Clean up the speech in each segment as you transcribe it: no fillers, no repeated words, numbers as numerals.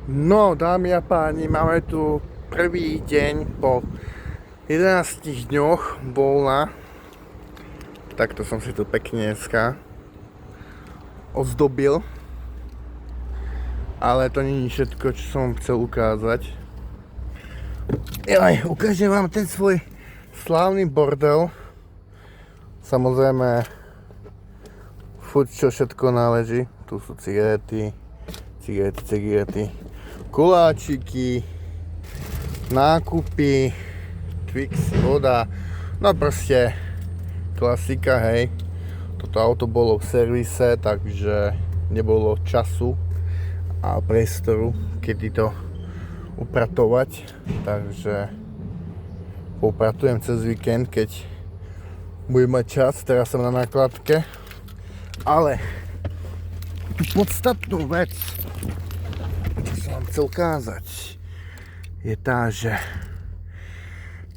No, dámy a páni, máme tu prvý deň po 11 dňoch voľna. Takto som si tu pekne dneska ozdobil. Ale to nie je všetko, čo som vám chcel ukázať. Ukážem vám ten svoj slávny bordel. Samozrejme, furt čo všetko náleží. Tu sú cigarety, koláčiky, nákupy, Twix, voda, no proste klasika, hej. Toto auto bolo v servise, takže nebolo času a priestoru, kedy to upratovať, takže upratujem cez víkend, keď budem mať čas. Teraz som na nákladke, ale tú podstatnú vec, čo som vám chcel ukázať, je tá, že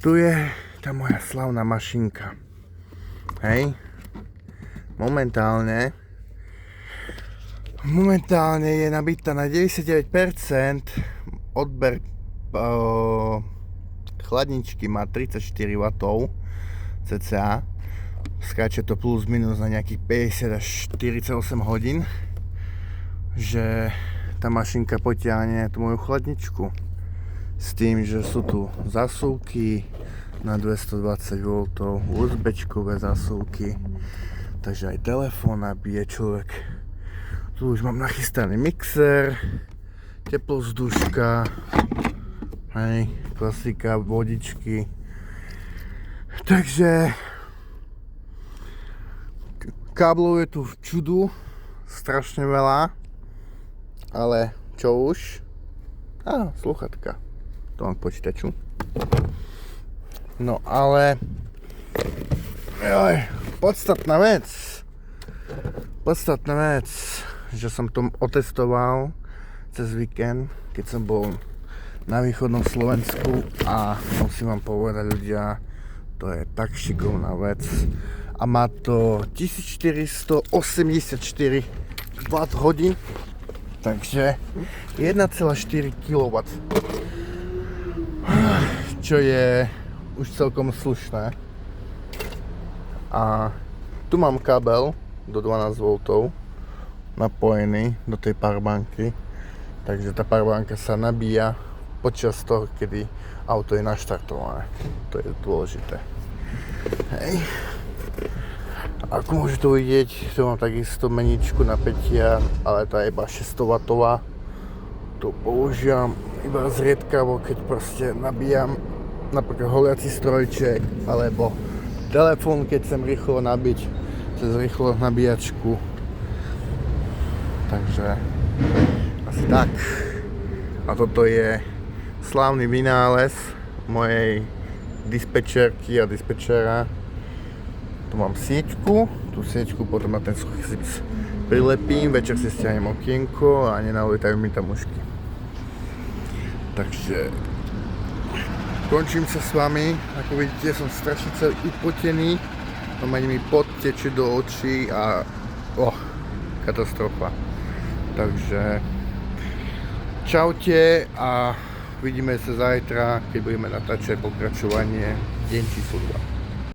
tu je tá moja slavná mašinka. Hej. Momentálne je nabitá na 99%, odber chladničky má 34 W cca, skáče to plus minus na nejakých 50 až 48 hodín, že tá mašinka potiahne tú moju chladničku. S tým, že sú tu zásuvky na 220 V, USB-čkové zásuvky, takže aj telefón nabije človek. Tu už mám nachystaný mixer, teplovzduška, hej, klasika, vodičky. Takže káblov je tu v čudu strašne veľa, ale čo už? Slúchatka. To mám k počítaču. No ale podstatná vec, že som to otestoval cez víkend, keď som bol na východnom Slovensku, a musím vám povedať, ľudia, to je tak šikovná vec a má to 1484 Wh, takže 1,4 kW, čo je už celkom slušné. A tu mám kábel do 12 V napojený do tej powerbanky, takže tá powerbanka sa nabíja počas toho, kedy auto je naštartované. To je dôležité. Hej. Ako môžete vidieť, tu mám takisto meničku napätia, ale tá je iba 600 W. To používam iba zriedkavo, keď proste nabíjam napríklad holiaci strojček alebo telefón, keď chcem rýchlo nabiť cez rýchlo nabíjačku. Takže asi tak. A toto je slávny vynález mojej dispečerky a dispečera. Tu mám sieťku, tú sieťku potom na ten suchý zips prilepím, večer si stiahnem okienko a nenalietajú mi tam mušky. Takže končím sa s vami. Ako vidíte, som strašne celý upotený, ani mi pot teče do očí a katastrofa. Takže čaute a vidíme sa zajtra, keď budeme natáčať pokračovanie deň číslo 2.